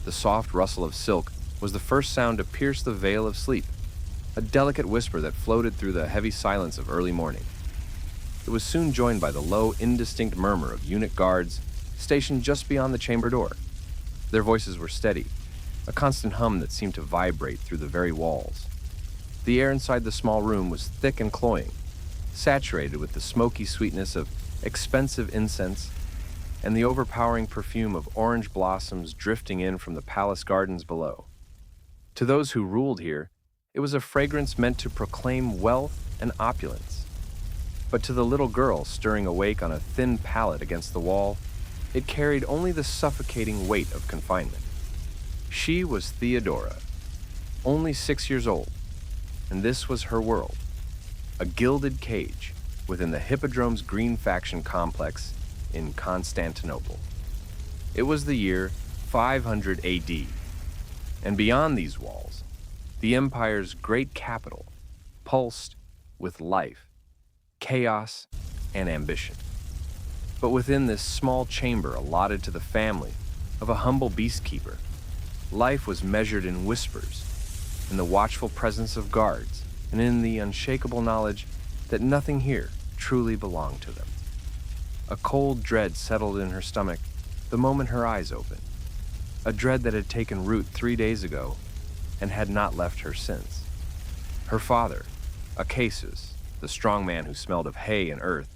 The soft rustle of silk was the first sound to pierce the veil of sleep, a delicate whisper that floated through the heavy silence of early morning. It was soon joined by the low, indistinct murmur of eunuch guards stationed just beyond the chamber door. Their voices were steady, a constant hum that seemed to vibrate through the very walls. The air inside the small room was thick and cloying, saturated with the smoky sweetness of expensive incense and the overpowering perfume of orange blossoms drifting in from the palace gardens below. To those who ruled here, it was a fragrance meant to proclaim wealth and opulence. But to the little girl stirring awake on a thin pallet against the wall, it carried only the suffocating weight of confinement. She was Theodora, only 6 years old, and this was her world, a gilded cage within the Hippodrome's Green Faction complex in Constantinople. It was the year 500 AD, and beyond these walls, the empire's great capital pulsed with life, chaos, and ambition. But within this small chamber allotted to the family of a humble beastkeeper, life was measured in whispers, in the watchful presence of guards, and in the unshakable knowledge that nothing here truly belonged to them. A cold dread settled in her stomach the moment her eyes opened, a dread that had taken root 3 days ago and had not left her since. Her father, Acasus, the strong man who smelled of hay and earth,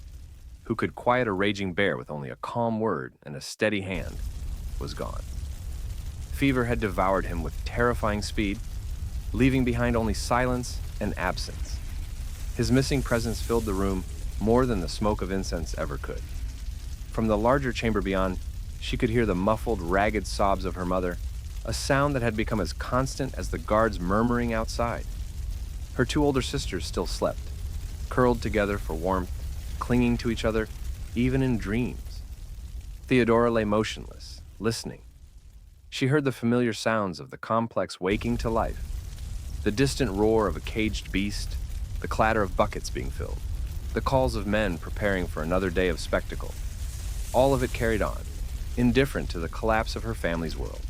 who could quiet a raging bear with only a calm word and a steady hand, was gone. Fever had devoured him with terrifying speed, leaving behind only silence and absence. His missing presence filled the room more than the smoke of incense ever could. From the larger chamber beyond, she could hear the muffled, ragged sobs of her mother, a sound that had become as constant as the guards murmuring outside. Her 2 older sisters still slept, curled together for warmth, clinging to each other, even in dreams. Theodora lay motionless, listening. She heard the familiar sounds of the complex waking to life, the distant roar of a caged beast, the clatter of buckets being filled, the calls of men preparing for another day of spectacle. All of it carried on, indifferent to the collapse of her family's world.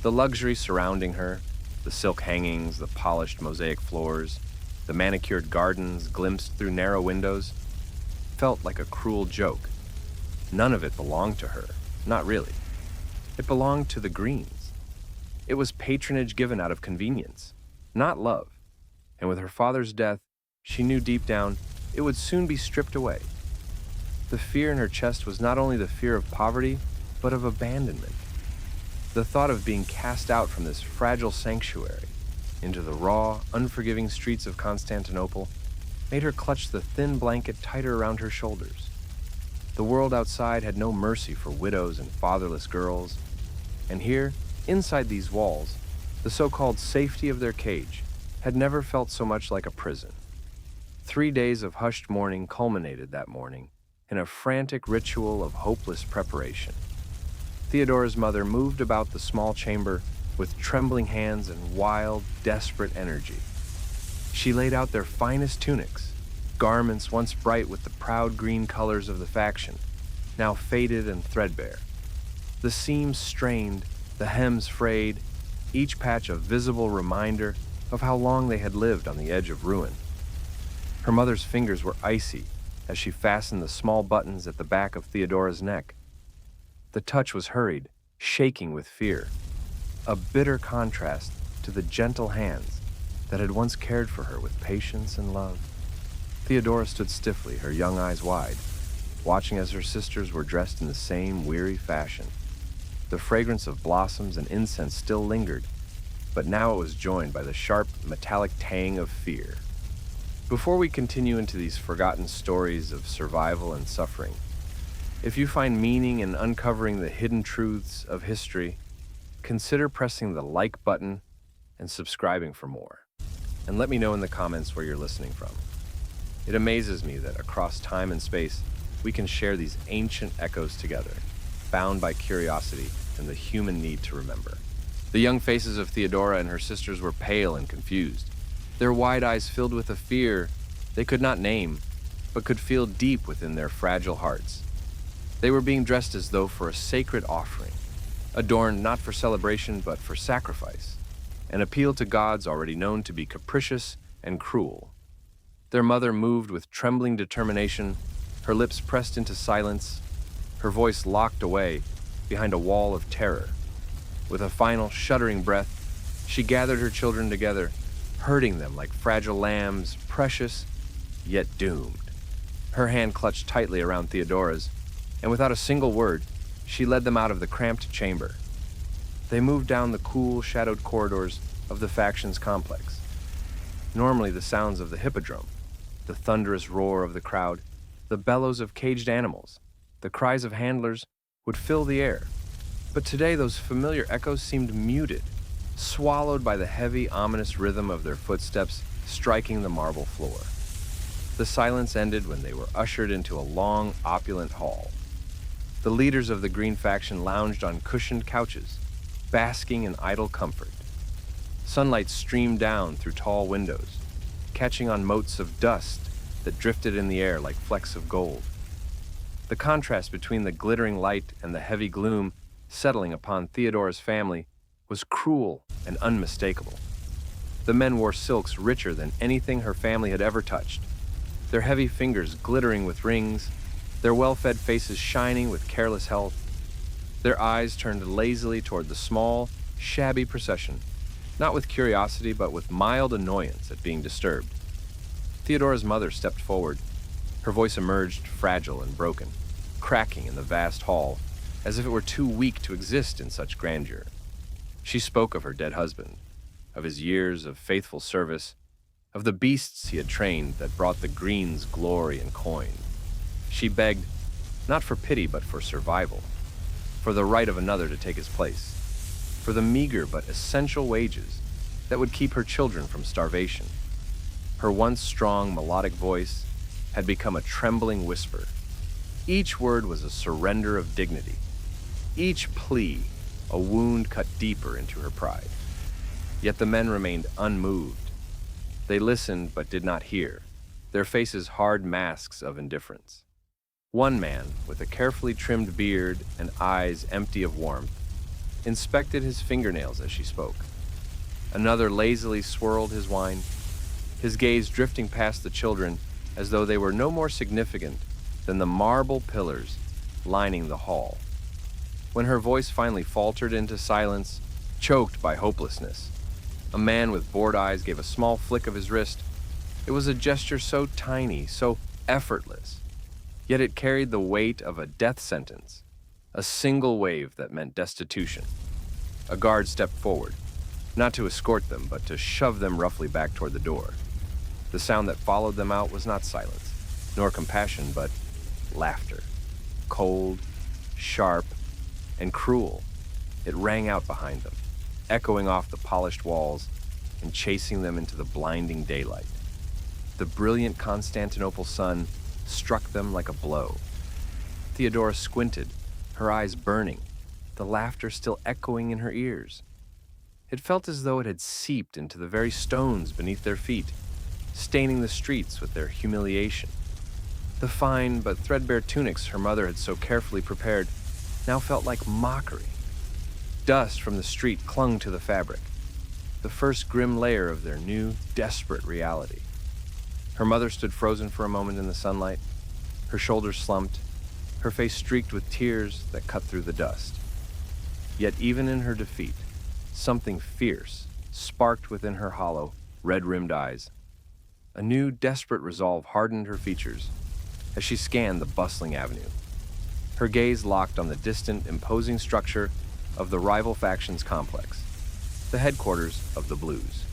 The luxury surrounding her, the silk hangings, the polished mosaic floors, the manicured gardens glimpsed through narrow windows, felt like a cruel joke. None of it belonged to her, not really. It belonged to the Greens. It was patronage given out of convenience, not love. And with her father's death, she knew deep down it would soon be stripped away. The fear in her chest was not only the fear of poverty, but of abandonment. The thought of being cast out from this fragile sanctuary into the raw, unforgiving streets of Constantinople made her clutch the thin blanket tighter around her shoulders. The world outside had no mercy for widows and fatherless girls, and here, inside these walls, the so-called safety of their cage had never felt so much like a prison. 3 days of hushed mourning culminated that morning in a frantic ritual of hopeless preparation. Theodora's mother moved about the small chamber with trembling hands and wild, desperate energy. She laid out their finest tunics, garments once bright with the proud green colors of the faction, now faded and threadbare. The seams strained, the hems frayed, each patch a visible reminder of how long they had lived on the edge of ruin. Her mother's fingers were icy as she fastened the small buttons at the back of Theodora's neck. The touch was hurried, shaking with fear, a bitter contrast to the gentle hands that had once cared for her with patience and love. Theodora stood stiffly, her young eyes wide, watching as her sisters were dressed in the same weary fashion. The fragrance of blossoms and incense still lingered, but now it was joined by the sharp, metallic tang of fear. Before we continue into these forgotten stories of survival and suffering, if you find meaning in uncovering the hidden truths of history, consider pressing the like button and subscribing for more. And let me know in the comments where you're listening from. It amazes me that across time and space, we can share these ancient echoes together, bound by curiosity and the human need to remember. The young faces of Theodora and her sisters were pale and confused, their wide eyes filled with a fear they could not name, but could feel deep within their fragile hearts. They were being dressed as though for a sacred offering, adorned not for celebration but for sacrifice, an appeal to gods already known to be capricious and cruel. Their mother moved with trembling determination, her lips pressed into silence, her voice locked away behind a wall of terror. With a final shuddering breath, she gathered her children together, herding them like fragile lambs, precious yet doomed. Her hand clutched tightly around Theodora's, and without a single word, she led them out of the cramped chamber. They moved down the cool, shadowed corridors of the factions complex. Normally the sounds of the hippodrome, the thunderous roar of the crowd, the bellows of caged animals, the cries of handlers would fill the air. But today those familiar echoes seemed muted, swallowed by the heavy, ominous rhythm of their footsteps striking the marble floor. The silence ended when they were ushered into a long, opulent hall. The leaders of the Green faction lounged on cushioned couches, basking in idle comfort. Sunlight streamed down through tall windows, catching on motes of dust that drifted in the air like flecks of gold. The contrast between the glittering light and the heavy gloom settling upon Theodora's family was cruel and unmistakable. The men wore silks richer than anything her family had ever touched, their heavy fingers glittering with rings, their well-fed faces shining with careless health. Their eyes turned lazily toward the small, shabby procession, not with curiosity but with mild annoyance at being disturbed. Theodora's mother stepped forward. Her voice emerged fragile and broken, cracking in the vast hall, as if it were too weak to exist in such grandeur. She spoke of her dead husband, of his years of faithful service, of the beasts he had trained that brought the Greens glory and coin. She begged, not for pity but for survival, for the right of another to take his place, for the meager but essential wages that would keep her children from starvation. Her once strong, melodic voice had become a trembling whisper. Each word was a surrender of dignity, each plea a wound cut deeper into her pride. Yet the men remained unmoved. They listened but did not hear, their faces hard masks of indifference. One man, with a carefully trimmed beard and eyes empty of warmth, inspected his fingernails as she spoke. Another lazily swirled his wine, his gaze drifting past the children as though they were no more significant than the marble pillars lining the hall. When her voice finally faltered into silence, choked by hopelessness, a man with bored eyes gave a small flick of his wrist. It was a gesture so tiny, so effortless, yet it carried the weight of a death sentence, a single wave that meant destitution. A guard stepped forward, not to escort them, but to shove them roughly back toward the door. The sound that followed them out was not silence, nor compassion, but laughter. Cold, sharp, and cruel, it rang out behind them, echoing off the polished walls and chasing them into the blinding daylight. The brilliant Constantinople sun struck them like a blow. Theodora squinted, her eyes burning, the laughter still echoing in her ears. It felt as though it had seeped into the very stones beneath their feet, staining the streets with their humiliation. The fine but threadbare tunics her mother had so carefully prepared now felt like mockery. Dust from the street clung to the fabric, the first grim layer of their new, desperate reality. Her mother stood frozen for a moment in the sunlight, her shoulders slumped, her face streaked with tears that cut through the dust. Yet even in her defeat, something fierce sparked within her hollow, red-rimmed eyes. A new, desperate resolve hardened her features as she scanned the bustling avenue. Her gaze locked on the distant, imposing structure of the rival factions complex, the headquarters of the Blues.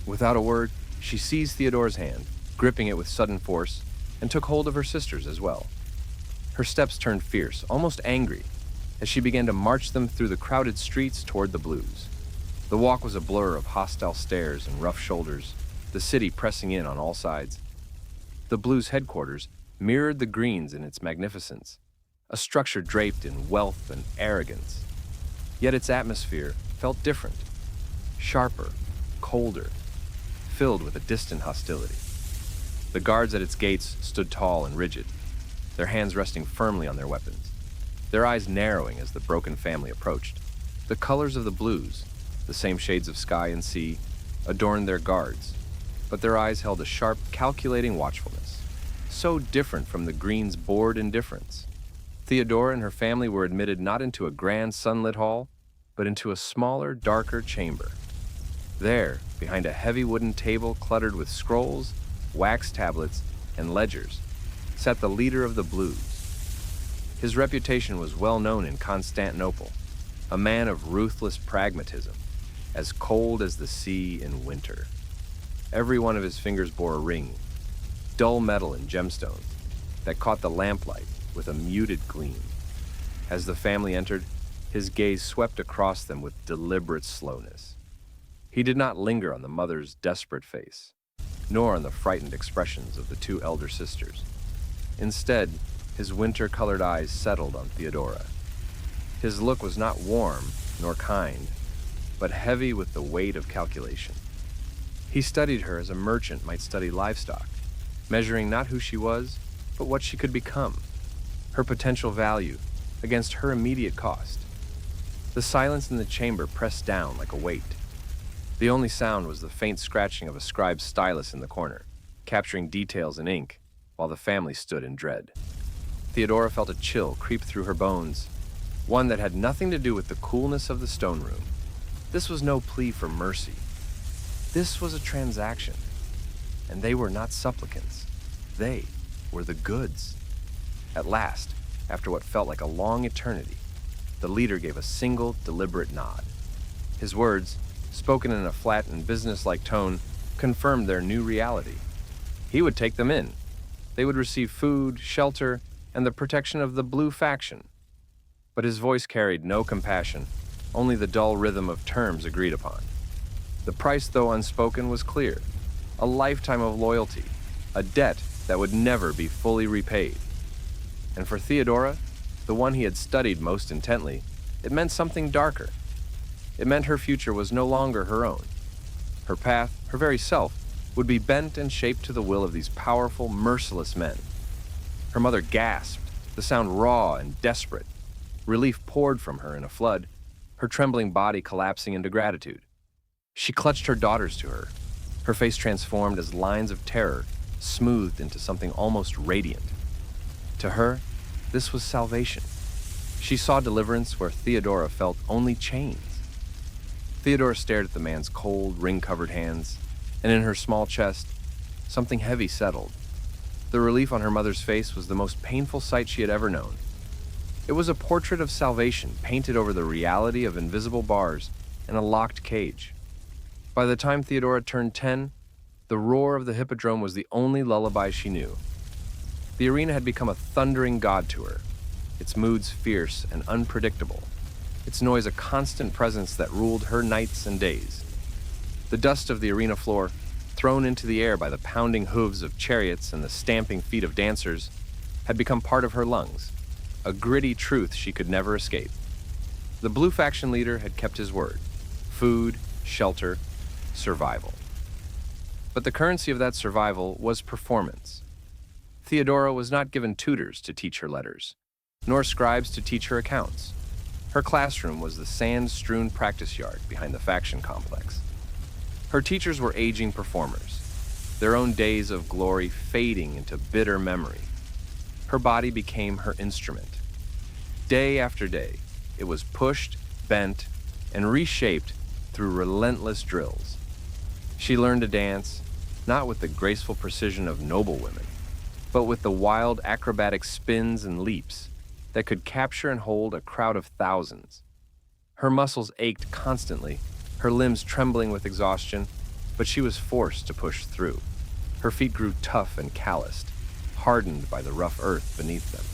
Without a word, she seized Theodora's hand, gripping it with sudden force, and took hold of her sister's as well. Her steps turned fierce, almost angry, as she began to march them through the crowded streets toward the Blues. The walk was a blur of hostile stares and rough shoulders, the city pressing in on all sides. The Blues' headquarters mirrored the Greens in its magnificence, a structure draped in wealth and arrogance. Yet its atmosphere felt different, sharper, colder, filled with a distant hostility. The guards at its gates stood tall and rigid, their hands resting firmly on their weapons. their eyes narrowing as the broken family approached. The colors of the blues, the same shades of sky and sea, adorned their guards, but their eyes held a sharp, calculating watchfulness, so different from the green's bored indifference. Theodora and her family were admitted not into a grand sunlit hall, but into a smaller, darker chamber. There, behind a heavy wooden table cluttered with scrolls, wax tablets, and ledgers, sat the leader of the Blues. His reputation was well known in Constantinople, a man of ruthless pragmatism, as cold as the sea in winter. Every one of his fingers bore a ring, dull metal and gemstones, that caught the lamplight with a muted gleam. As the family entered, his gaze swept across them with deliberate slowness. He did not linger on the mother's desperate face, nor on the frightened expressions of the two elder sisters. Instead, his winter-colored eyes settled on Theodora. His look was not warm nor kind, but heavy with the weight of calculation. He studied her as a merchant might study livestock, measuring not who she was, but what she could become, her potential value against her immediate cost. The silence in the chamber pressed down like a weight. The only sound was the faint scratching of a scribe's stylus in the corner, capturing details in ink, while the family stood in dread. Theodora felt a chill creep through her bones, one that had nothing to do with the coolness of the stone room. This was no plea for mercy. This was a transaction, and they were not supplicants. They were the goods. At last, after what felt like a long eternity, the leader gave a single, deliberate nod. His words, spoken in a flat and businesslike tone, confirmed their new reality. He would take them in. They would receive food, shelter, and the protection of the Blue faction. But his voice carried no compassion, only the dull rhythm of terms agreed upon. The price, though unspoken, was clear: a lifetime of loyalty, a debt that would never be fully repaid. And for Theodora, the one he had studied most intently, it meant something darker. It meant her future was no longer her own. Her path, her very self, would be bent and shaped to the will of these powerful, merciless men. Her mother gasped, the sound raw and desperate. Relief poured from her in a flood, her trembling body collapsing into gratitude. She clutched her daughters to her face transformed as lines of terror smoothed into something almost radiant. To her, this was salvation. She saw deliverance where Theodora felt only chains. Theodora stared at the man's cold, ring-covered hands, and in her small chest, something heavy settled. The relief on her mother's face was the most painful sight she had ever known. It was a portrait of salvation painted over the reality of invisible bars and a locked cage. By the time Theodora turned 10, the roar of the hippodrome was the only lullaby she knew. The arena had become a thundering god to her, its moods fierce and unpredictable, its noise a constant presence that ruled her nights and days. The dust of the arena floor, thrown into the air by the pounding hooves of chariots and the stamping feet of dancers, had become part of her lungs, a gritty truth she could never escape. The Blue faction leader had kept his word: food, shelter, survival. But the currency of that survival was performance. Theodora was not given tutors to teach her letters, nor scribes to teach her accounts. Her classroom was the sand-strewn practice yard behind the faction complex. Her teachers were aging performers, their own days of glory fading into bitter memory. Her body became her instrument. Day after day, it was pushed, bent, and reshaped through relentless drills. She learned to dance, not with the graceful precision of noble women, but with the wild acrobatic spins and leaps that could capture and hold a crowd of thousands. Her muscles ached constantly, her limbs trembling with exhaustion, but she was forced to push through. Her feet grew tough and calloused, hardened by the rough earth beneath them.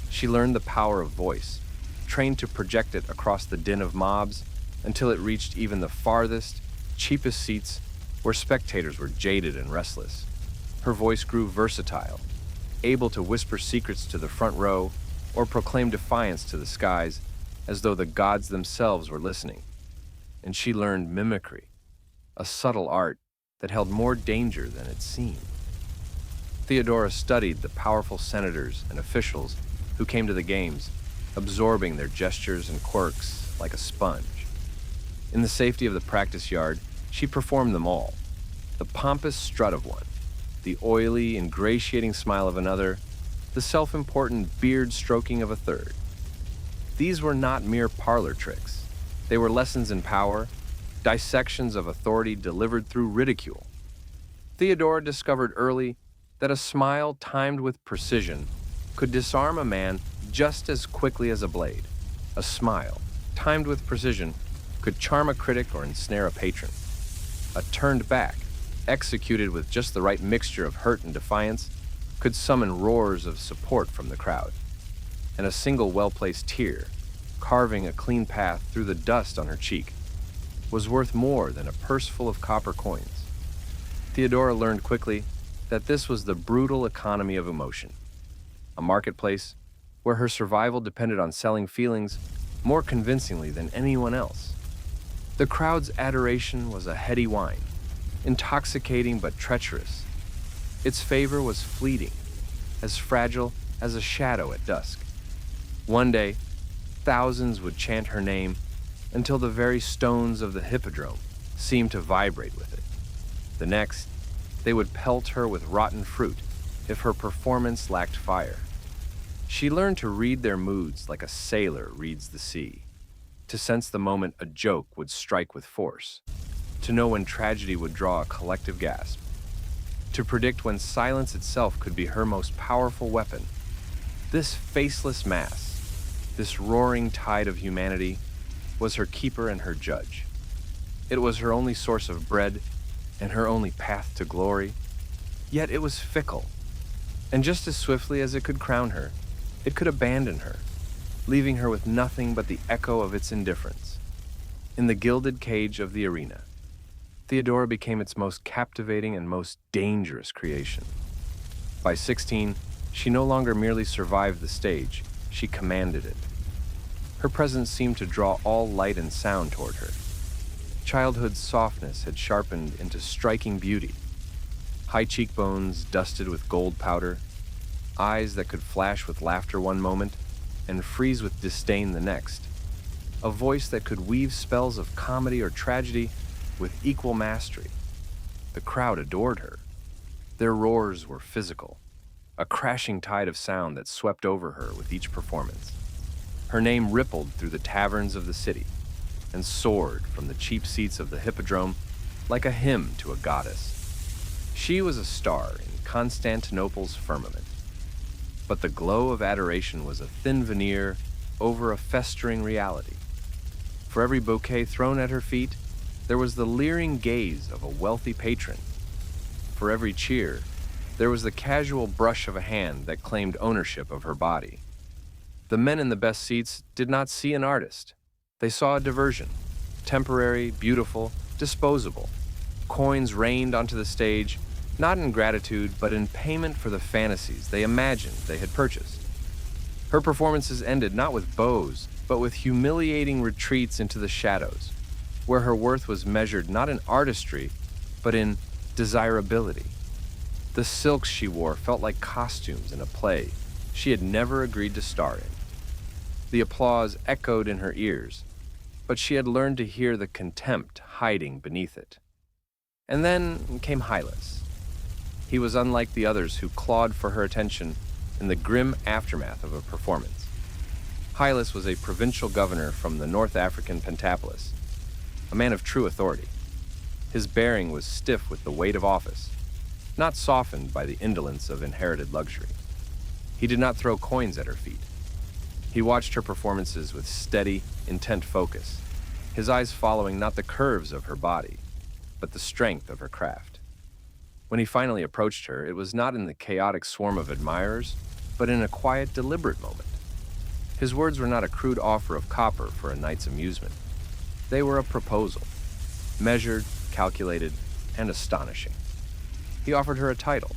She learned the power of voice, trained to project it across the din of mobs until it reached even the farthest, cheapest seats where spectators were jaded and restless. Her voice grew versatile, able to whisper secrets to the front row or proclaim defiance to the skies as though the gods themselves were listening. And she learned mimicry, a subtle art that held more danger than it seemed. Theodora studied the powerful senators and officials who came to the games, absorbing their gestures and quirks like a sponge. In the safety of the practice yard, she performed them all. The pompous strut of one, the oily, ingratiating smile of another, the self-important beard stroking of a third. These were not mere parlor tricks. They were lessons in power, dissections of authority delivered through ridicule. Theodora discovered early that a smile timed with precision could disarm a man just as quickly as a blade. A smile, timed with precision, could charm a critic or ensnare a patron. A turned back, executed with just the right mixture of hurt and defiance, could summon roars of support from the crowd. And a single well-placed tear, carving a clean path through the dust on her cheek, was worth more than a purse full of copper coins. Theodora learned quickly that this was the brutal economy of emotion, a marketplace where her survival depended on selling feelings more convincingly than anyone else. The crowd's adoration was a heady wine, intoxicating but treacherous. Its favor was fleeting, as fragile as a shadow at dusk. One day, thousands would chant her name until the very stones of the hippodrome seemed to vibrate with it. The next, they would pelt her with rotten fruit if her performance lacked fire. She learned to read their moods like a sailor reads the sea, to sense the moment a joke would strike with force, to know when tragedy would draw a collective gasp, to predict when silence itself could be her most powerful weapon. This faceless mass, this roaring tide of humanity, was her keeper and her judge. It was her only source of bread and her only path to glory. Yet it was fickle, and just as swiftly as it could crown her, it could abandon her, leaving her with nothing but the echo of its indifference. In the gilded cage of the arena, Theodora became its most captivating and most dangerous creation. By 16, she no longer merely survived the stage, she commanded it. Her presence seemed to draw all light and sound toward her. Childhood's softness had sharpened into striking beauty. High cheekbones dusted with gold powder, eyes that could flash with laughter one moment and freeze with disdain the next, a voice that could weave spells of comedy or tragedy with equal mastery. The crowd adored her. Their roars were physical, a crashing tide of sound that swept over her with each performance. Her name rippled through the taverns of the city and soared from the cheap seats of the hippodrome like a hymn to a goddess. She was a star in Constantinople's firmament. But the glow of adoration was a thin veneer over a festering reality. For every bouquet thrown at her feet, there was the leering gaze of a wealthy patron. For every cheer, there was the casual brush of a hand that claimed ownership of her body. The men in the best seats did not see an artist. They saw a diversion, temporary, beautiful, disposable. Coins rained onto the stage, not in gratitude, but in payment for the fantasies they imagined they had purchased. Her performances ended not with bows, but with humiliating retreats into the shadows, where her worth was measured not in artistry, but in desirability. The silks she wore felt like costumes in a play she had never agreed to star in. The applause echoed in her ears, but she had learned to hear the contempt hiding beneath it. And then came Hylas. He was unlike the others who clawed for her attention in the grim aftermath of a performance. Hylas was a provincial governor from the North African Pentapolis, a man of true authority. His bearing was stiff with the weight of office, not softened by the indolence of inherited luxury. He did not throw coins at her feet. He watched her performances with steady, intent focus, his eyes following not the curves of her body, but the strength of her craft. When he finally approached her, it was not in the chaotic swarm of admirers, but in a quiet, deliberate moment. His words were not a crude offer of copper for a night's amusement. They were a proposal, measured, calculated, and astonishing. He offered her a title,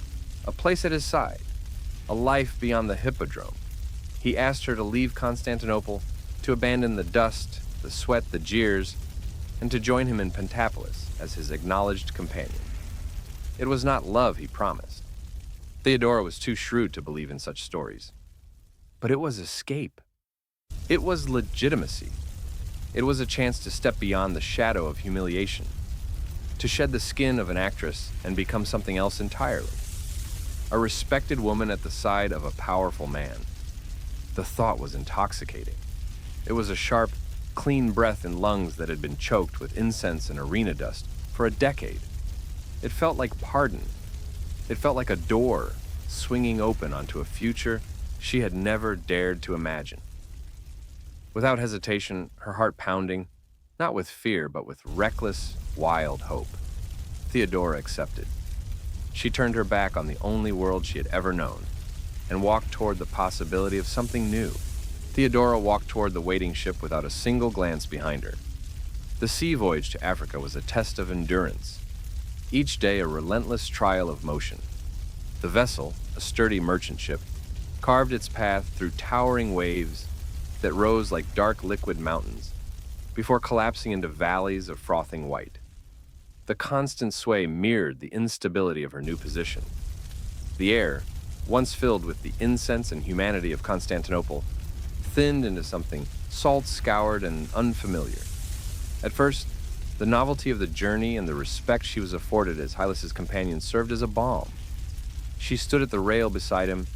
a place at his side, a life beyond the hippodrome. He asked her to leave Constantinople, to abandon the dust, the sweat, the jeers, and to join him in Pentapolis as his acknowledged companion. It was not love he promised. Theodora was too shrewd to believe in such stories. But it was escape. It was legitimacy. It was a chance to step beyond the shadow of humiliation, to shed the skin of an actress and become something else entirely. A respected woman at the side of a powerful man. The thought was intoxicating. It was a sharp, clean breath in lungs that had been choked with incense and arena dust for a decade. It felt like pardon. It felt like a door swinging open onto a future she had never dared to imagine. Without hesitation, her heart pounding, not with fear, but with reckless, wild hope, Theodora accepted. She turned her back on the only world she had ever known and walked toward the possibility of something new. Theodora walked toward the waiting ship without a single glance behind her. The sea voyage to Africa was a test of endurance, each day a relentless trial of motion. The vessel, a sturdy merchant ship, carved its path through towering waves that rose like dark liquid mountains before collapsing into valleys of frothing white. The constant sway mirrored the instability of her new position. The air, once filled with the incense and humanity of Constantinople, thinned into something salt-scoured and unfamiliar. At first, the novelty of the journey and the respect she was afforded as Hylas's companion served as a balm. She stood at the rail beside him,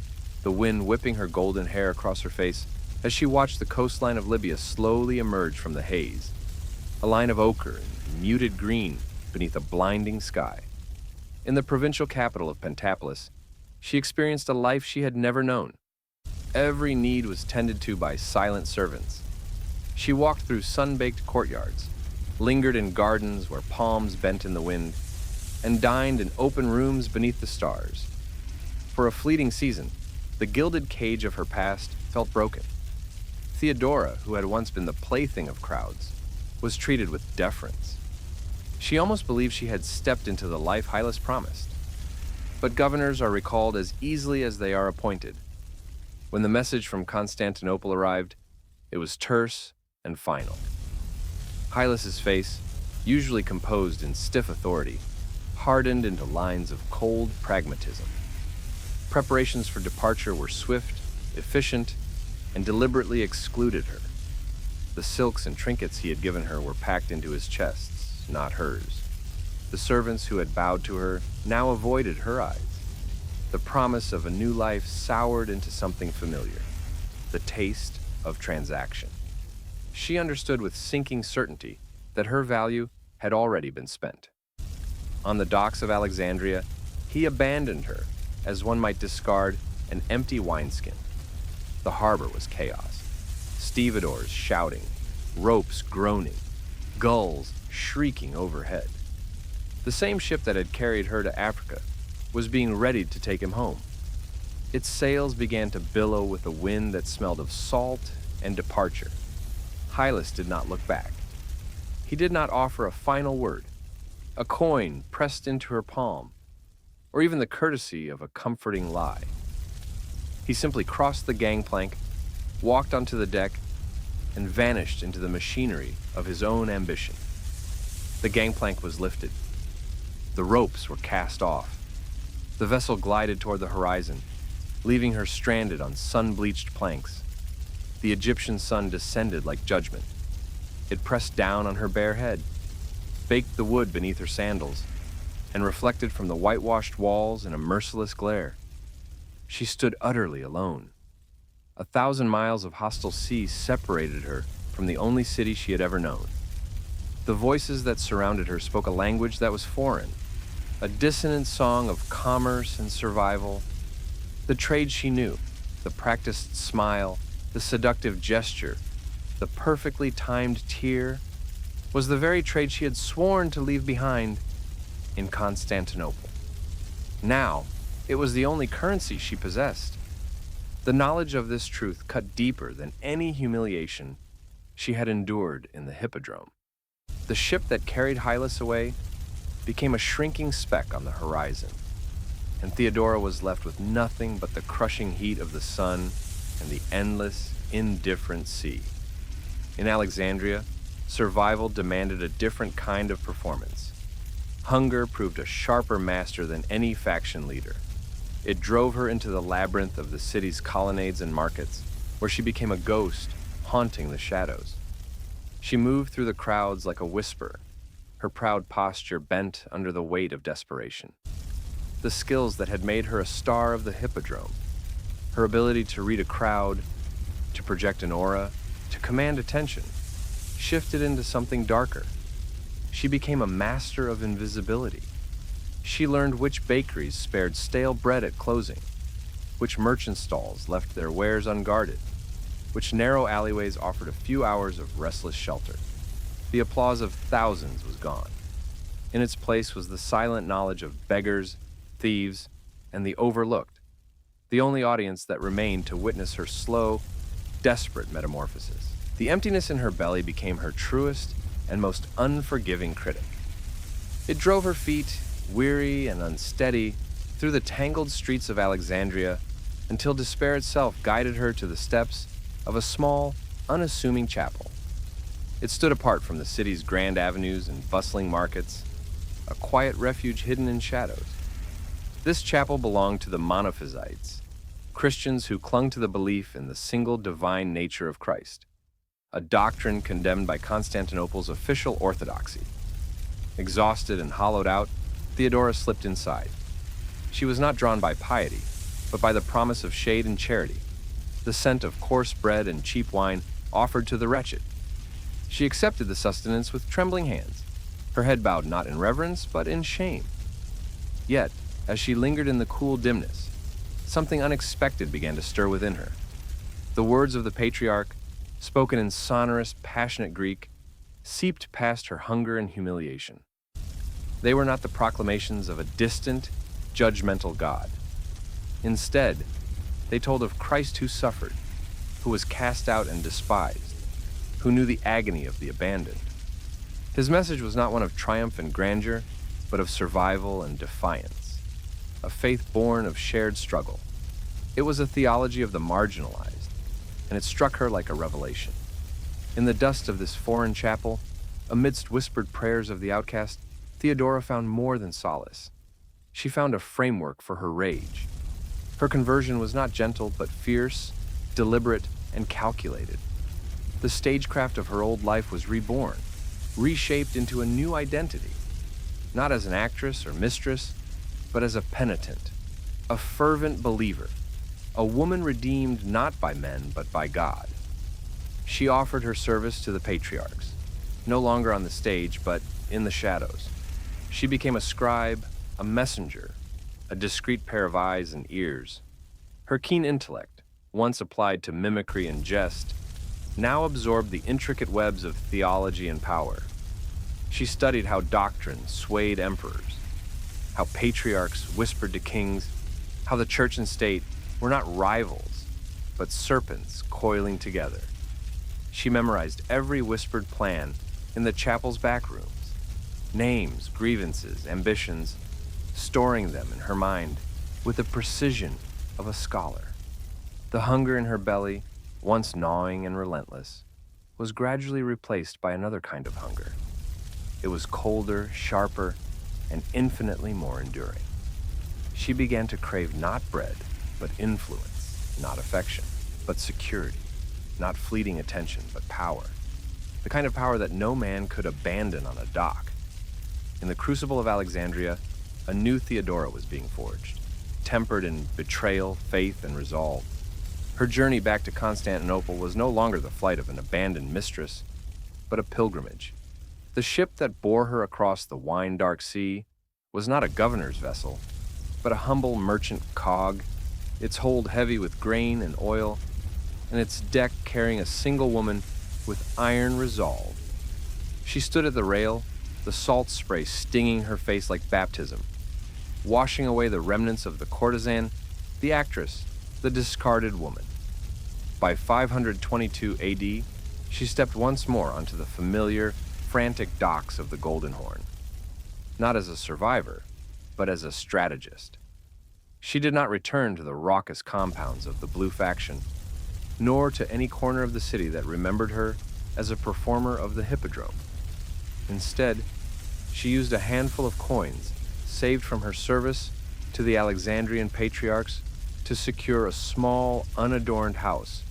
the wind whipping her golden hair across her face as she watched the coastline of Libya slowly emerge from the haze, a line of ochre and muted green beneath a blinding sky. In the provincial capital of Pentapolis, she experienced a life she had never known. Every need was tended to by silent servants. She walked through sun-baked courtyards, lingered in gardens where palms bent in the wind, and dined in open rooms beneath the stars. For a fleeting season, the gilded cage of her past felt broken. Theodora, who had once been the plaything of crowds, was treated with deference. She almost believed she had stepped into the life Hylas promised. But governors are recalled as easily as they are appointed. When the message from Constantinople arrived, it was terse and final. Hylas's face, usually composed in stiff authority, hardened into lines of cold pragmatism. Preparations for departure were swift, efficient, and deliberately excluded her. The silks and trinkets he had given her were packed into his chests, not hers. The servants who had bowed to her now avoided her eyes. The promise of a new life soured into something familiar, the taste of transaction. She understood with sinking certainty that her value had already been spent. On the docks of Alexandria, he abandoned her as one might discard an empty wineskin. The harbor was chaos. Stevedores shouting, ropes groaning, gulls shrieking overhead. The same ship that had carried her to Africa was being readied to take him home. Its sails began to billow with a wind that smelled of salt and departure. Hylas did not look back. He did not offer a final word, a coin pressed into her palm, or even the courtesy of a comforting lie. He simply crossed the gangplank, walked onto the deck, and vanished into the machinery of his own ambition. The gangplank was lifted. The ropes were cast off. The vessel glided toward the horizon, leaving her stranded on sun-bleached planks. The Egyptian sun descended like judgment. It pressed down on her bare head, baked the wood beneath her sandals, and reflected from the whitewashed walls in a merciless glare. She stood utterly alone. 1,000 miles of hostile sea separated her from the only city she had ever known. The voices that surrounded her spoke a language that was foreign, a dissonant song of commerce and survival. The trade she knew, the practiced smile, the seductive gesture, the perfectly timed tear, was the very trade she had sworn to leave behind in Constantinople. Now, it was the only currency she possessed. The knowledge of this truth cut deeper than any humiliation she had endured in the hippodrome. The ship that carried Hylas away became a shrinking speck on the horizon, and Theodora was left with nothing but the crushing heat of the sun and the endless, indifferent sea. In Alexandria, survival demanded a different kind of performance. Hunger proved a sharper master than any faction leader. It drove her into the labyrinth of the city's colonnades and markets, where she became a ghost, haunting the shadows. She moved through the crowds like a whisper, her proud posture bent under the weight of desperation. The skills that had made her a star of the hippodrome, her ability to read a crowd, to project an aura, to command attention, shifted into something darker. She became a master of invisibility. She learned which bakeries spared stale bread at closing, which merchant stalls left their wares unguarded, which narrow alleyways offered a few hours of restless shelter. The applause of thousands was gone. In its place was the silent knowledge of beggars, thieves, and the overlooked, the only audience that remained to witness her slow, desperate metamorphosis. The emptiness in her belly became her truest and most unforgiving critic. It drove her feet, weary and unsteady, through the tangled streets of Alexandria until despair itself guided her to the steps of a small, unassuming chapel. It stood apart from the city's grand avenues and bustling markets, a quiet refuge hidden in shadows. This chapel belonged to the Monophysites, Christians who clung to the belief in the single divine nature of Christ, a doctrine condemned by Constantinople's official orthodoxy. Exhausted and hollowed out, Theodora slipped inside. She was not drawn by piety, but by the promise of shade and charity, the scent of coarse bread and cheap wine offered to the wretched. She accepted the sustenance with trembling hands, her head bowed not in reverence, but in shame. Yet, as she lingered in the cool dimness, something unexpected began to stir within her. The words of the patriarch, spoken in sonorous, passionate Greek, seeped past her hunger and humiliation. They were not the proclamations of a distant, judgmental God. Instead, they told of Christ who suffered, who was cast out and despised, who knew the agony of the abandoned. His message was not one of triumph and grandeur, but of survival and defiance, a faith born of shared struggle. It was a theology of the marginalized, and it struck her like a revelation. In the dust of this foreign chapel, amidst whispered prayers of the outcast, Theodora found more than solace. She found a framework for her rage. Her conversion was not gentle, but fierce, deliberate, and calculated. The stagecraft of her old life was reborn, reshaped into a new identity, not as an actress or mistress, but as a penitent, a fervent believer, a woman redeemed not by men, but by God. She offered her service to the patriarchs, no longer on the stage, but in the shadows. She became a scribe, a messenger, a discreet pair of eyes and ears. Her keen intellect, once applied to mimicry and jest, now absorbed the intricate webs of theology and power. She studied how doctrine swayed emperors, how patriarchs whispered to kings, how the church and state were not rivals, but serpents coiling together. She memorized every whispered plan in the chapel's back rooms, names, grievances, ambitions, storing them in her mind with the precision of a scholar. The hunger in her belly, once gnawing and relentless, was gradually replaced by another kind of hunger. It was colder, sharper, and infinitely more enduring. She began to crave not bread, but influence, not affection, but security, not fleeting attention, but power, the kind of power that no man could abandon on a dock. In the crucible of Alexandria, a new Theodora was being forged, tempered in betrayal, faith, and resolve. Her journey back to Constantinople was no longer the flight of an abandoned mistress, but a pilgrimage. The ship that bore her across the wine-dark sea was not a governor's vessel, but a humble merchant cog, its hold heavy with grain and oil, and its deck carrying a single woman with iron resolve. She stood at the rail, the salt spray stinging her face like baptism, washing away the remnants of the courtesan, the actress, the discarded woman. By 522 AD, she stepped once more onto the familiar, frantic docks of the Golden Horn, not as a survivor, but as a strategist. She did not return to the raucous compounds of the Blue faction, nor to any corner of the city that remembered her as a performer of the hippodrome. Instead, she used a handful of coins saved from her service to the Alexandrian patriarchs to secure a small, unadorned house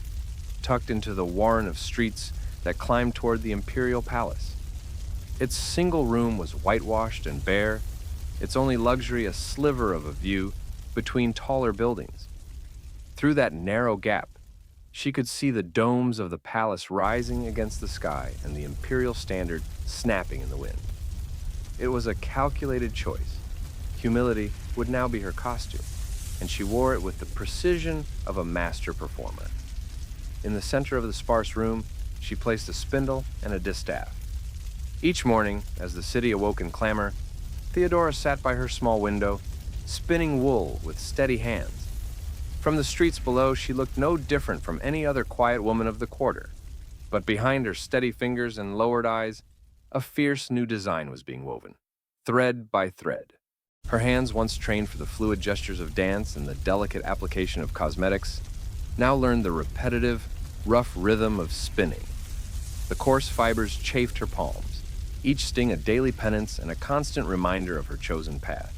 tucked into the warren of streets that climbed toward the imperial palace. Its single room was whitewashed and bare, its only luxury a sliver of a view between taller buildings. Through that narrow gap, she could see the domes of the palace rising against the sky and the imperial standard snapping in the wind. It was a calculated choice. Humility would now be her costume, and she wore it with the precision of a master performer. In the center of the sparse room, she placed a spindle and a distaff. Each morning, as the city awoke in clamor, Theodora sat by her small window, spinning wool with steady hands. From the streets below, she looked no different from any other quiet woman of the quarter. But behind her steady fingers and lowered eyes, a fierce new design was being woven, thread by thread. Her hands, once trained for the fluid gestures of dance and the delicate application of cosmetics, now learned the repetitive, rough rhythm of spinning. The coarse fibers chafed her palms, each sting a daily penance and a constant reminder of her chosen path.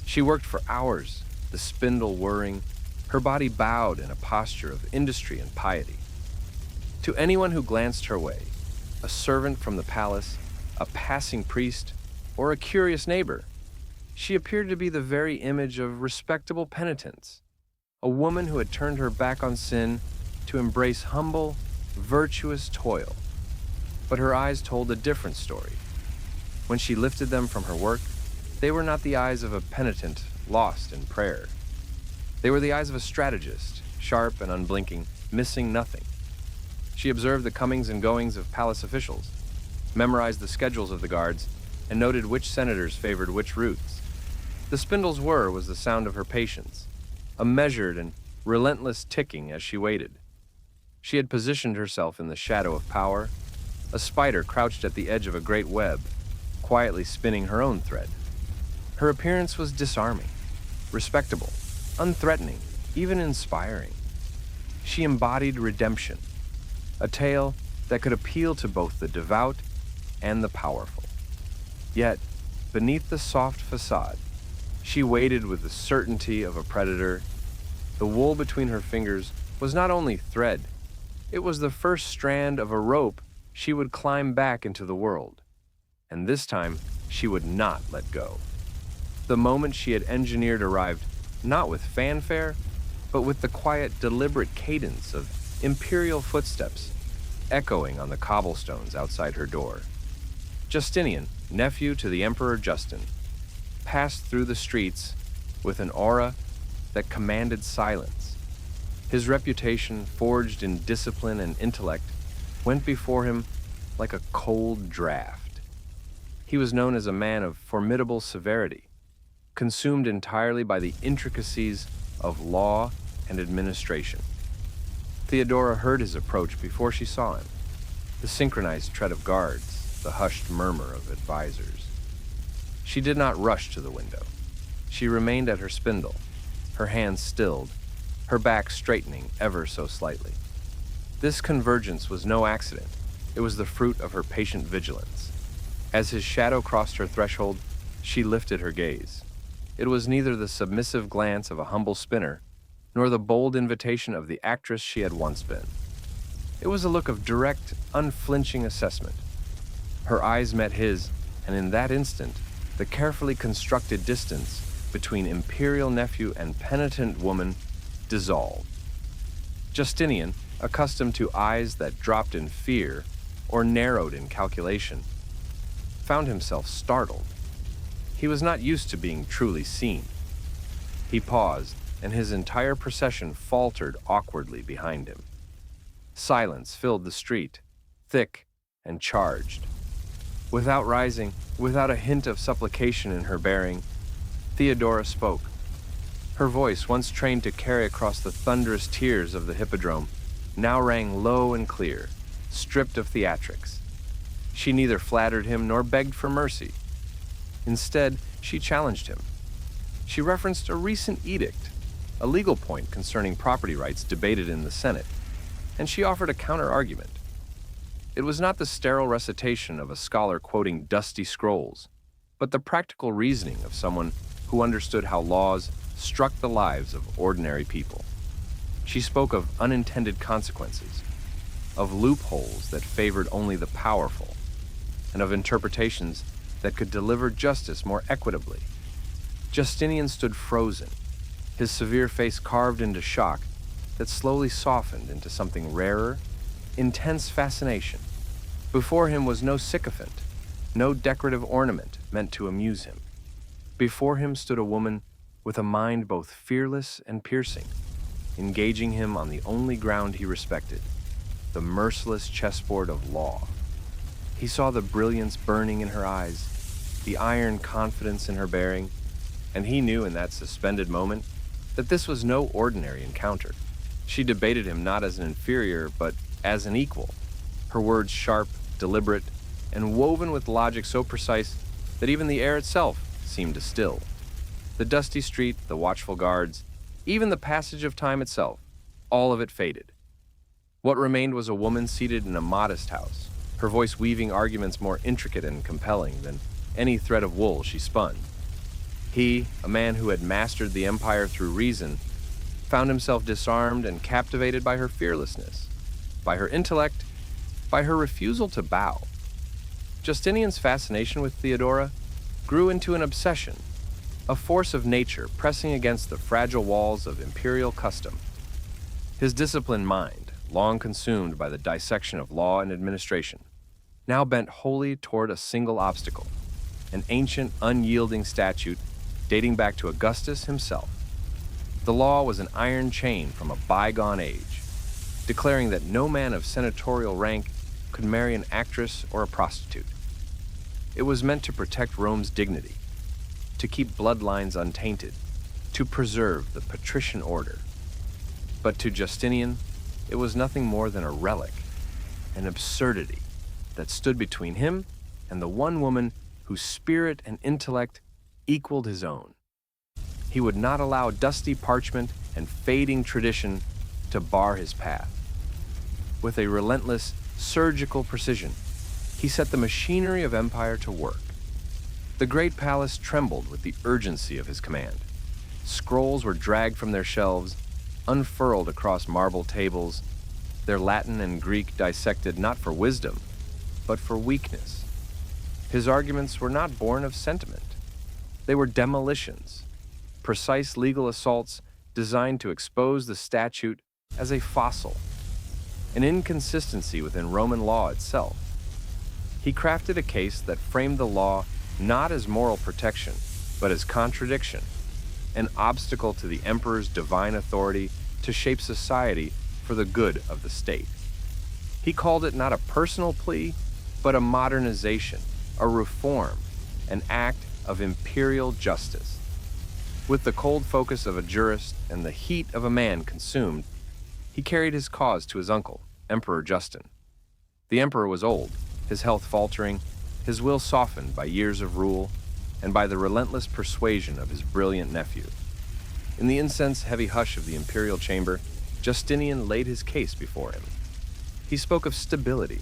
She worked for hours, the spindle whirring, her body bowed in a posture of industry and piety. To anyone who glanced her way, a servant from the palace, a passing priest, or a curious neighbor, she appeared to be the very image of respectable penitence, a woman who had turned her back on sin to embrace humble, virtuous toil. But her eyes told a different story. When she lifted them from her work, they were not the eyes of a penitent lost in prayer. They were the eyes of a strategist, sharp and unblinking, missing nothing. She observed the comings and goings of palace officials, memorized the schedules of the guards, and noted which senators favored which routes. The spindle's whir was the sound of her patience, a measured and relentless ticking as she waited. She had positioned herself in the shadow of power, a spider crouched at the edge of a great web, quietly spinning her own thread. Her appearance was disarming, respectable, unthreatening, even inspiring. She embodied redemption, a tale that could appeal to both the devout and the powerful. Yet, beneath the soft facade, she waited with the certainty of a predator. The wool between her fingers was not only thread, it was the first strand of a rope she would climb back into the world. And this time, she would not let go. The moment she had engineered arrived not with fanfare, but with the quiet, deliberate cadence of imperial footsteps echoing on the cobblestones outside her door. Justinian, nephew to the Emperor Justin, passed through the streets with an aura that commanded silence. His reputation, forged in discipline and intellect, went before him like a cold draft. He was known as a man of formidable severity, consumed entirely by the intricacies of law and administration. Theodora heard his approach before she saw him, the synchronized tread of guards, the hushed murmur of advisors. She did not rush to the window. She remained at her spindle, her hands stilled, her back straightening ever so slightly. This convergence was no accident. It was the fruit of her patient vigilance. As his shadow crossed her threshold, she lifted her gaze. It was neither the submissive glance of a humble spinner, nor the bold invitation of the actress she had once been. It was a look of direct, unflinching assessment. Her eyes met his, and in that instant, the carefully constructed distance between imperial nephew and penitent woman dissolved. Justinian, accustomed to eyes that dropped in fear or narrowed in calculation, found himself startled. He was not used to being truly seen. He paused, and his entire procession faltered awkwardly behind him. Silence filled the street, thick and charged. Without rising, without a hint of supplication in her bearing, Theodora spoke. Her voice, once trained to carry across the thunderous tiers of the hippodrome, now rang low and clear, stripped of theatrics. She neither flattered him nor begged for mercy. Instead, she challenged him. She referenced a recent edict, a legal point concerning property rights debated in the Senate, and she offered a counter-argument. It was not the sterile recitation of a scholar quoting dusty scrolls, but the practical reasoning of someone who understood how laws struck the lives of ordinary people. She spoke of unintended consequences, of loopholes that favored only the powerful, and of interpretations that could deliver justice more equitably. Justinian stood frozen, his severe face carved into shock that slowly softened into something rarer, intense fascination. Before him was no sycophant, no decorative ornament meant to amuse him. Before him stood a woman with a mind both fearless and piercing, engaging him on the only ground he respected, the merciless chessboard of law. He saw the brilliance burning in her eyes, the iron confidence in her bearing, and he knew in that suspended moment that this was no ordinary encounter. She debated him not as an inferior, but as an equal, her words sharp, deliberate, and woven with logic so precise that even the air itself seemed to still. The dusty street, the watchful guards, even the passage of time itself, all of it faded. What remained was a woman seated in a modest house, her voice weaving arguments more intricate and compelling than any thread of wool she spun. He, a man who had mastered the empire through reason, found himself disarmed and captivated by her fearlessness, by her intellect, by her refusal to bow. Justinian's fascination with Theodora grew into an obsession, a force of nature pressing against the fragile walls of imperial custom. His disciplined mind, long consumed by the dissection of law and administration, now bent wholly toward a single obstacle, an ancient, unyielding statute dating back to Augustus himself. The law was an iron chain from a bygone age, declaring that no man of senatorial rank could marry an actress or a prostitute. It was meant to protect Rome's dignity, to keep bloodlines untainted, to preserve the patrician order. But to Justinian, it was nothing more than a relic, an absurdity that stood between him and the one woman whose spirit and intellect equaled his own. He would not allow dusty parchment and fading tradition to bar his path. With a relentless, surgical precision, he set the machinery of empire to work. The great palace trembled with the urgency of his command. Scrolls were dragged from their shelves, unfurled across marble tables, their Latin and Greek dissected not for wisdom, but for weakness. His arguments were not born of sentiment. They were demolitions, precise legal assaults designed to expose the statute as a fossil, an inconsistency within Roman law itself. He crafted a case that framed the law not as moral protection, but as contradiction, an obstacle to the emperor's divine authority to shape society for the good of the state. He called it not a personal plea, but a modernization, a reform, an act of imperial justice. With the cold focus of a jurist and the heat of a man consumed, he carried his cause to his uncle, Emperor Justin. The emperor was old, his health faltering, his will softened by years of rule and by the relentless persuasion of his brilliant nephew. In the incense-heavy hush of the imperial chamber, Justinian laid his case before him. He spoke of stability,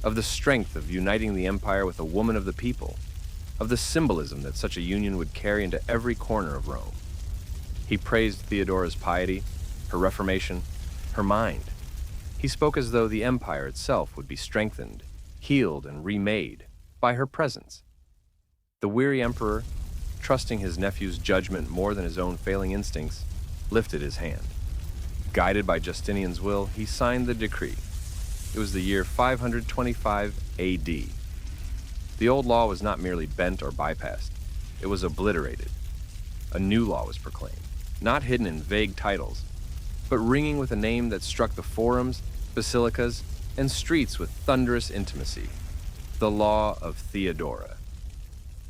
of the strength of uniting the empire with a woman of the people, of the symbolism that such a union would carry into every corner of Rome. He praised Theodora's piety, her reformation, her mind. He spoke as though the empire itself would be strengthened, healed, and remade by her presence. The weary emperor, trusting his nephew's judgment more than his own failing instincts, lifted his hand. Guided by Justinian's will, he signed the decree. It was the year 525 AD. The old law was not merely bent or bypassed, it was obliterated. A new law was proclaimed, not hidden in vague titles, but ringing with a name that struck the forums, basilicas, and streets with thunderous intimacy: the law of Theodora.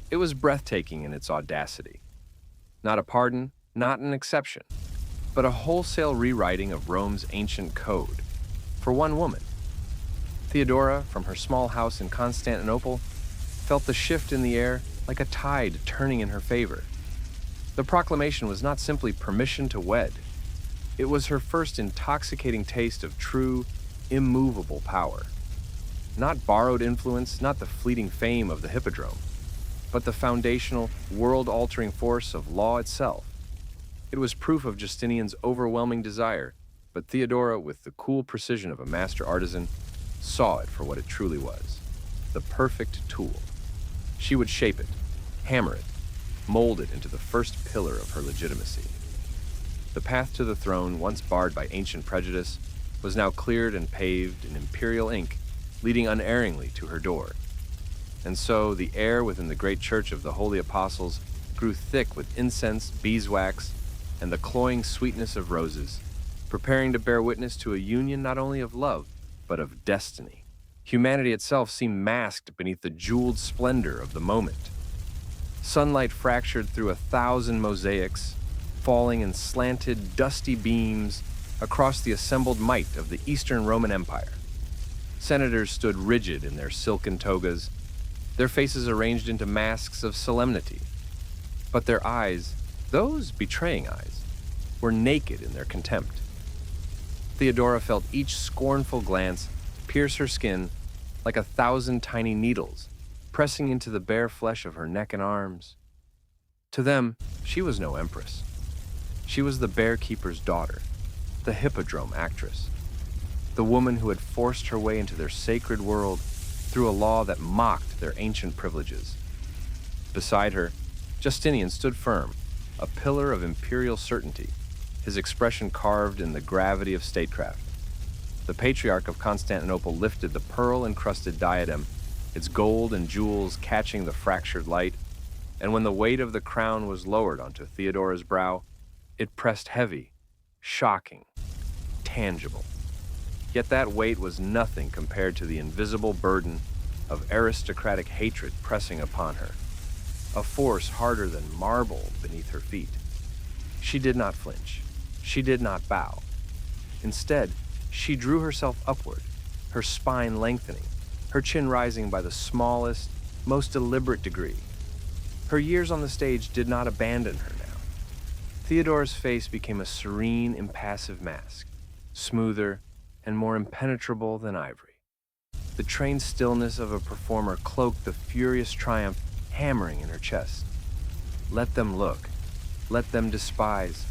It was breathtaking in its audacity. Not a pardon, not an exception, but a wholesale rewriting of Rome's ancient code for one woman. Theodora, from her small house in Constantinople, felt the shift in the air like a tide turning in her favor. The proclamation was not simply permission to wed. It was her first intoxicating taste of true, immovable power. Not borrowed influence, not the fleeting fame of the hippodrome, but the foundational, world-altering force of law itself. It was proof of Justinian's overwhelming desire But Theodora, with the cool precision of a master artisan, saw it for what it truly was, the perfect tool. She would shape it, hammer it, mold it into the first pillar of her legitimacy. The path to the throne, once barred by ancient prejudice, was now cleared and paved in imperial ink, leading unerringly to her door. And so the air within the great church of the Holy Apostles grew thick with incense, beeswax, and the cloying sweetness of roses, preparing to bear witness to a union not only of love, but of destiny. Humanity itself seemed masked beneath the jeweled splendor of the moment. Sunlight fractured through 1,000 mosaics, falling in slanted, dusty beams across the assembled might of the Eastern Roman Empire. Senators stood rigid in their silken togas, their faces arranged into masks of solemnity. But their eyes, those betraying eyes, were naked in their contempt. Theodora felt each scornful glance pierce her skin like 1,000 tiny needles, pressing into the bare flesh of her neck and arms. To them, she was no empress. She was the bear-keeper's daughter, the hippodrome actress, the woman who had forced her way into their sacred world through a law that mocked their ancient privileges. Beside her, Justinian stood firm, a pillar of imperial certainty, his expression carved in the gravity of statecraft. The Patriarch of Constantinople lifted the pearl-encrusted diadem, its gold and jewels catching the fractured light, and when the weight of the crown was lowered onto Theodora's brow, it pressed heavy, shocking, tangible. Yet that weight was nothing compared to the invisible burden of aristocratic hatred pressing upon her, a force harder than marble beneath her feet. She did not flinch. She did not bow. Instead, she drew herself upward, her spine lengthening, her chin rising by the smallest, most deliberate degree. Her years on the stage did not abandon her now. Theodora's face became a serene, impassive mask, smoother and more impenetrable than ivory. The trained stillness of a performer cloaked the furious triumph hammering in her chest. Let them look. Let them despise.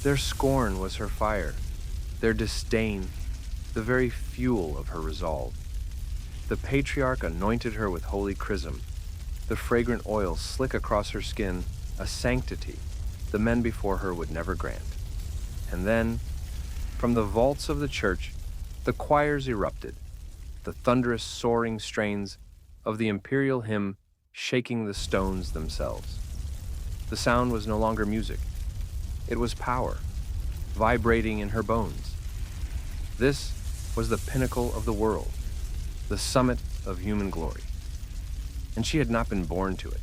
Their scorn was her fire, their disdain, the very fuel of her resolve. The patriarch anointed her with holy chrism, the fragrant oil slick across her skin, a sanctity the men before her would never grant. And then, from the vaults of the church, the choirs erupted, the thunderous soaring strains of the imperial hymn shaking the stones themselves. The sound was no longer music. It was power, vibrating in her bones. This was the pinnacle of the world, the summit of human glory. And she had not been born to it.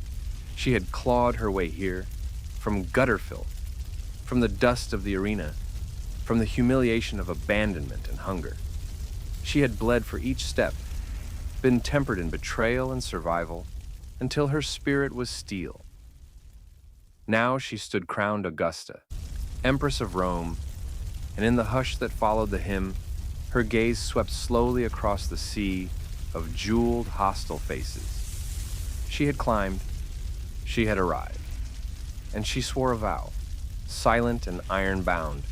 She had clawed her way here, from gutter filth, from the dust of the arena, from the humiliation of abandonment and hunger. She had bled for each step, been tempered in betrayal and survival, until her spirit was steel. Now she stood crowned Augusta, Empress of Rome, and in the hush that followed the hymn, her gaze swept slowly across the sea of jeweled, hostile faces. She had climbed, she had arrived, and she swore a vow, silent and iron-bound,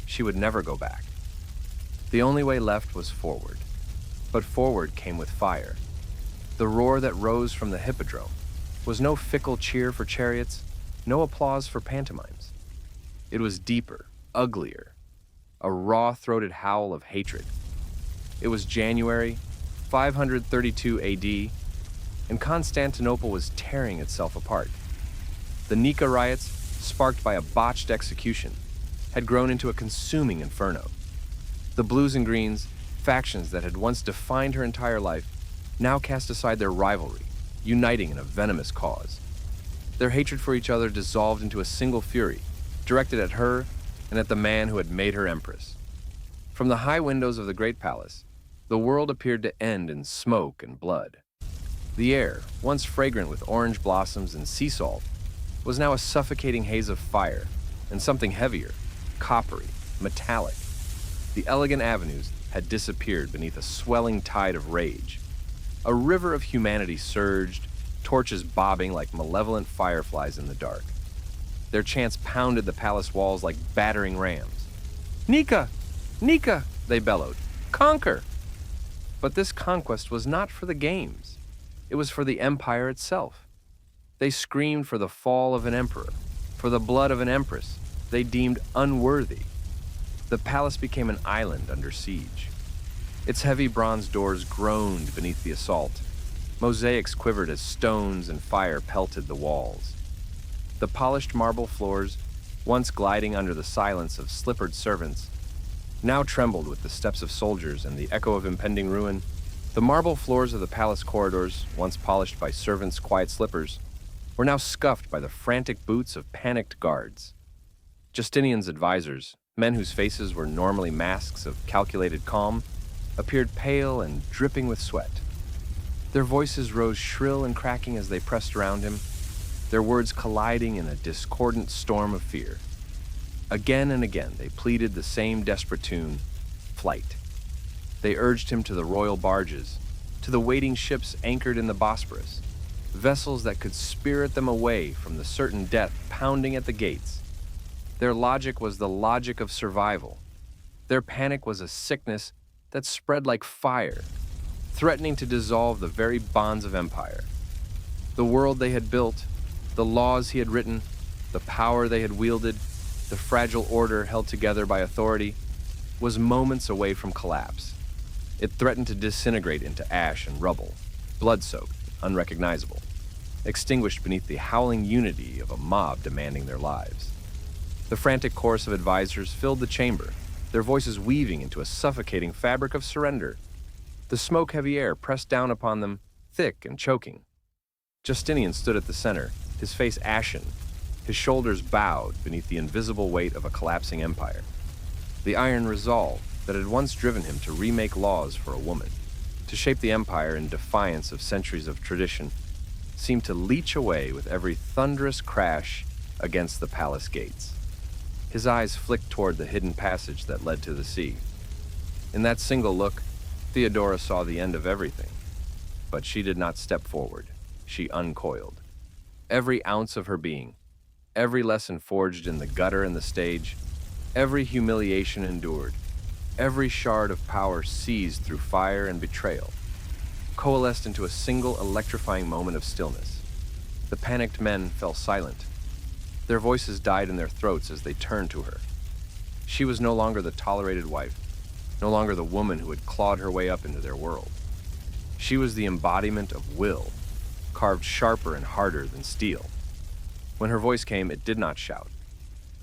she would never go back. The only way left was forward, but forward came with fire. The roar that rose from the hippodrome was no fickle cheer for chariots, no applause for pantomimes. It was deeper, uglier, a raw-throated howl of hatred. It was January 532 AD, and Constantinople was tearing itself apart. The Nika riots, sparked by a botched execution, had grown into a consuming inferno. The blues and greens, factions that had once defined her entire life, now cast aside their rivalry, uniting in a venomous cause. Their hatred for each other dissolved into a single fury, directed at her and at the man who had made her empress. From the high windows of the great palace, the world appeared to end in smoke and blood. The air, once fragrant with orange blossoms and sea salt, was now a suffocating haze of fire and something heavier, coppery, metallic. The elegant avenues had disappeared beneath a swelling tide of rage. A river of humanity surged, torches bobbing like malevolent fireflies in the dark. Their chants pounded the palace walls like battering rams. "Nika! "Nika!" they bellowed. "Conquer!" But this conquest was not for the games. It was for the empire itself. They screamed for the fall of an emperor, for the blood of an empress they deemed unworthy. The palace became an island under siege. Its heavy bronze doors groaned beneath the assault. Mosaics quivered as stones and fire pelted the walls. The polished marble floors, once gliding under the silence of slippered servants, now trembled with the steps of soldiers and the echo of impending ruin. The marble floors of the palace corridors, once polished by servants' quiet slippers, were now scuffed by the frantic boots of panicked guards. Justinian's advisors, men whose faces were normally masks of calculated calm, appeared pale and dripping with sweat. Their voices rose shrill and cracking as they pressed around him, their words colliding in a discordant storm of fear. Again and again they pleaded the same desperate tune, flight. They urged him to the royal barges, to the waiting ships anchored in the Bosporus, vessels that could spirit them away from the certain death pounding at the gates. Their logic was the logic of survival. Their panic was a sickness that spread like fire, threatening to dissolve the very bonds of empire. The world they had built, the laws he had written, the power they had wielded, the fragile order held together by authority, was moments away from collapse. It threatened to disintegrate into ash and rubble, blood-soaked, unrecognizable, extinguished beneath the howling unity of a mob demanding their lives. The frantic chorus of advisors filled the chamber, their voices weaving into a suffocating fabric of surrender. The smoke-heavy air pressed down upon them, thick and choking. Justinian stood at the center, his face ashen, his shoulders bowed beneath the invisible weight of a collapsing empire. The iron resolve that had once driven him to remake laws for a woman, to shape the empire in defiance of centuries of tradition, seemed to leach away with every thunderous crash against the palace gates. His eyes flicked toward the hidden passage that led to the sea. In that single look, Theodora saw the end of everything. But she did not step forward. She uncoiled. Every ounce of her being, every lesson forged in the gutter and the stage, every humiliation endured, every shard of power seized through fire and betrayal, coalesced into a single electrifying moment of stillness. The panicked men fell silent. Their voices died in their throats as they turned to her. She was no longer the tolerated wife, no longer the woman who had clawed her way up into their world. She was the embodiment of will, carved sharper and harder than steel. When her voice came, it did not shout.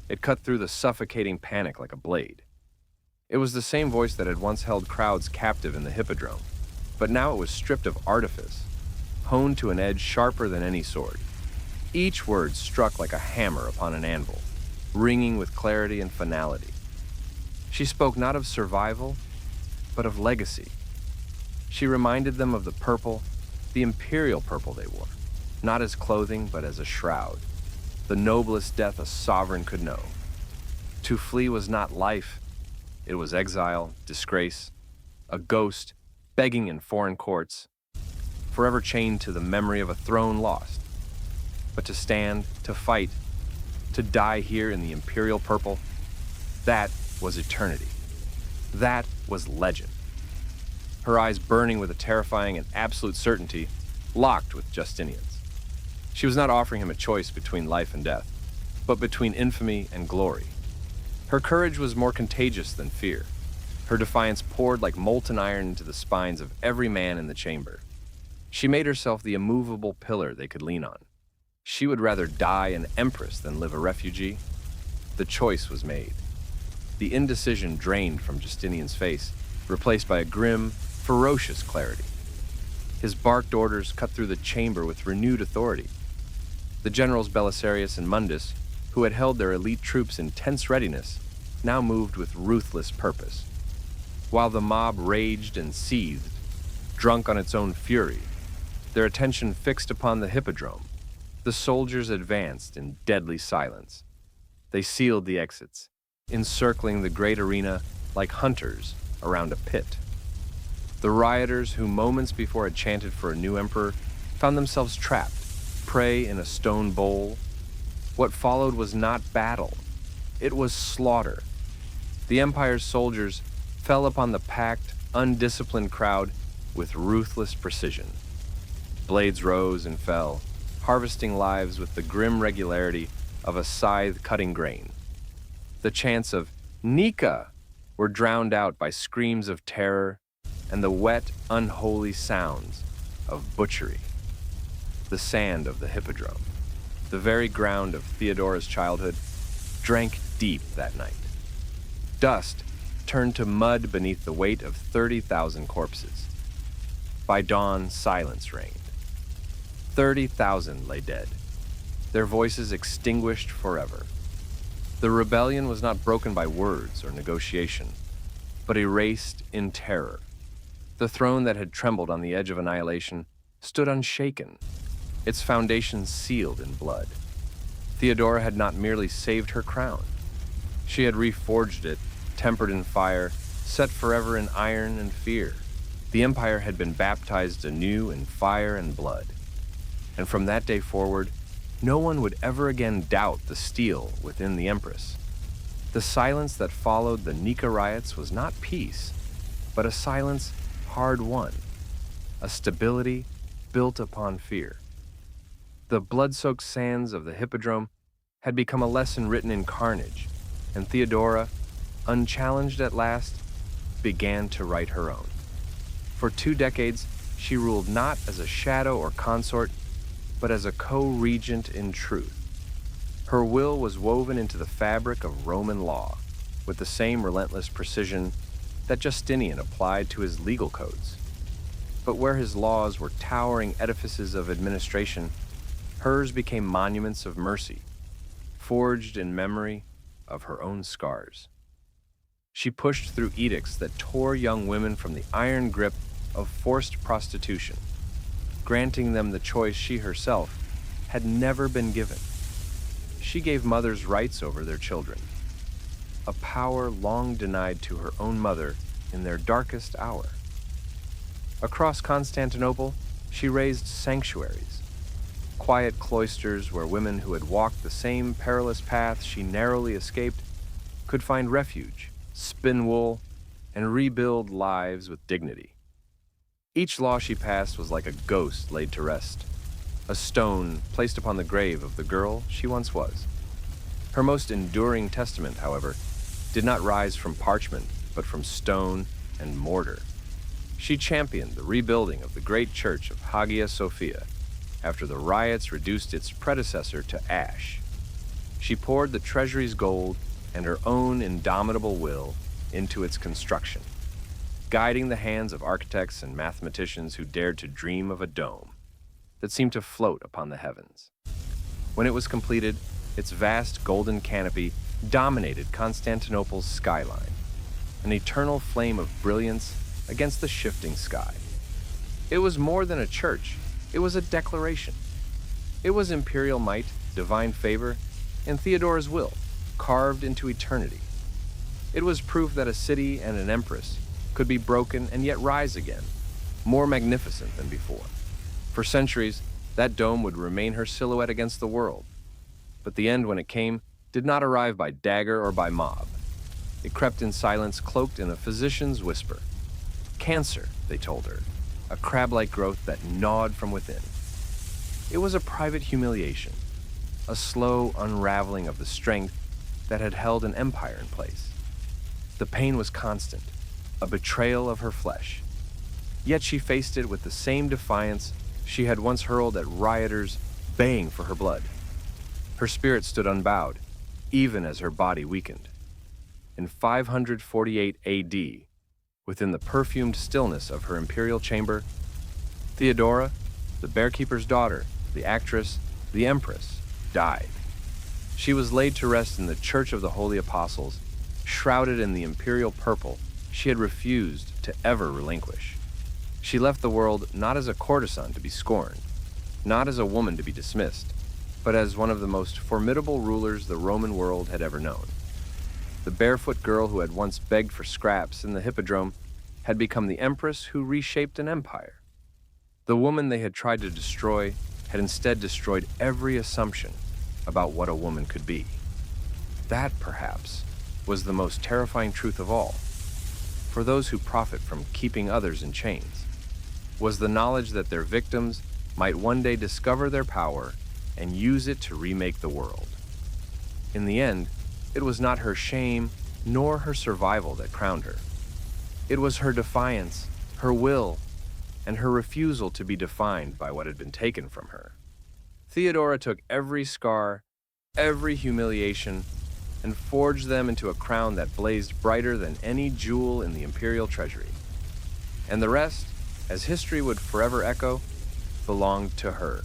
It cut through the suffocating panic like a blade. It was the same voice that had once held crowds captive in the hippodrome, but now it was stripped of artifice, honed to an edge sharper than any sword. Each word struck like a hammer upon an anvil, ringing with clarity and finality. She spoke not of survival, but of legacy. She reminded them of the purple, the imperial purple they wore, not as clothing, but as a shroud, the noblest death a sovereign could know. To flee was not life, it was exile, disgrace, a ghost begging in foreign courts, forever chained to the memory of a throne lost. But to stand, to fight, to die here in the imperial purple, that was eternity. That was legend. Her eyes burning with a terrifying and absolute certainty, locked with Justinian's. She was not offering him a choice between life and death, but between infamy and glory. Her courage was more contagious than fear. Her defiance poured like molten iron into the spines of every man in the chamber. She made herself the immovable pillar they could lean on. She would rather die an empress than live a refugee. The choice was made. The indecision drained from Justinian's face, replaced by a grim, ferocious clarity. His barked orders cut through the chamber with renewed authority. The generals Belisarius and Mundus, who had held their elite troops in tense readiness, now moved with ruthless purpose. While the mob raged and seethed, drunk on its own fury, their attention fixed upon the hippodrome, the soldiers advanced in deadly silence. They sealed the exits, encircling the great arena like hunters around a pit. The rioters, who moments before had chanted for a new emperor, found themselves trapped, prey in a stone bowl. What followed was not battle, it was slaughter. The empire's soldiers fell upon the packed, undisciplined crowd with ruthless precision. Blades rose and fell, harvesting lives with the grim regularity of a scythe cutting grain. The chants of "Nika" were drowned out by screams of terror and the wet, unholy sounds of butchery. The sand of the hippodrome, the very ground of Theodora's childhood, drank deep that night. Dust turned to mud beneath the weight of 30,000 corpses. By dawn, silence reigned. 30,000 lay dead, their voices extinguished forever. The rebellion was not broken by words or negotiation, but erased in terror. The throne that had trembled on the edge of annihilation stood unshaken, its foundations sealed in blood. Theodora had not merely saved her crown. She had reforged it, tempered in fire, set forever in iron and fear. The empire had been baptized anew in fire and blood. And from that day forward, no one would ever again doubt the steel within the Empress. The silence that followed the Nika riots was not peace, but a silence hard-won, a stability built upon fear. The blood-soaked sands of the hippodrome had become a lesson written in carnage, and Theodora, unchallenged at last, began to write her own. For 2 decades, she ruled not as a shadow or consort, but as a co-regent in truth. Her will was woven into the fabric of Roman law, with the same relentless precision that Justinian applied to his legal codes. But where his laws were towering edifices of administration, hers became monuments of mercy, forged in memory of her own scars. She pushed through edicts that tore young women from the iron grip of forced prostitution, granting them the choice she herself had never been given. She gave mothers rights over their children, a power long denied to her own mother in their darkest hour. Across Constantinople, she raised sanctuaries, quiet cloisters where women who had walked the same perilous path she narrowly escaped could find refuge, spin wool, and rebuild lives with dignity. Each law she passed was like a ghost laid to rest, a stone placed upon the grave of the girl she once was. Her most enduring testament, however, did not rise from parchment, but from stone and mortar. She championed the rebuilding of the great church of Hagia Sophia after the riots reduced its predecessor to ash. She poured the treasury's gold and her own indomitable will into its construction, guiding the hands of architects and mathematicians who dared to dream of a dome that seemed to float upon the heavens. When it was completed, its vast golden canopy dominated Constantinople's skyline, an eternal flame of brilliance against the shifting sky. It was more than a church, it was a declaration. It was imperial might, divine favor, and Theodora's will, carved into eternity. It was proof that a city and an empress could be broken and yet rise again, more magnificent than before. For centuries, that dome would remain her silhouette against the world. But the end, when it came, did not arrive by dagger or by mob. It crept in silence, cloaked in a physician's whisper. Cancer, they told her, a crab-like growth that gnawed from within. It was a private humiliation, a slow unraveling of the strength that had held an empire in place. The pain was constant, a betrayal of her flesh. Yet she faced it with the same defiance she had once hurled at rioters baying for her blood. Her spirit stood unbowed, even as her body weakened. In 548 AD, within the perfumed stillness of her imperial chamber, Theodora, the bearkeeper's daughter, the actress, the Empress, died. She was laid to rest in the Church of the Holy Apostles, shrouded in the imperial purple she had refused to ever relinquish. She left the world not as a courtesan to be scorned, not as a woman to be dismissed, but as one of the most formidable rulers the Roman world had ever known. The barefoot girl who had once begged for scraps in the hippodrome had become the empress who reshaped an empire. The woman they had tried to destroy had instead destroyed every assumption about what a woman could be. That, perhaps, was the most terrifying truth of all, for those who profit from keeping others in chains, was the knowledge that their victims might one day discover their power and use it to remake the world. In the end, it was not her shame nor her survival that crowned her. It was her defiance, her will, and her refusal to be defined by what had been taken from her. Theodora took every scar, every humiliation, and forged them into a crown that blazed brighter than any jewel in the imperial treasury. And the rest, as history would forever echo, belonged to her.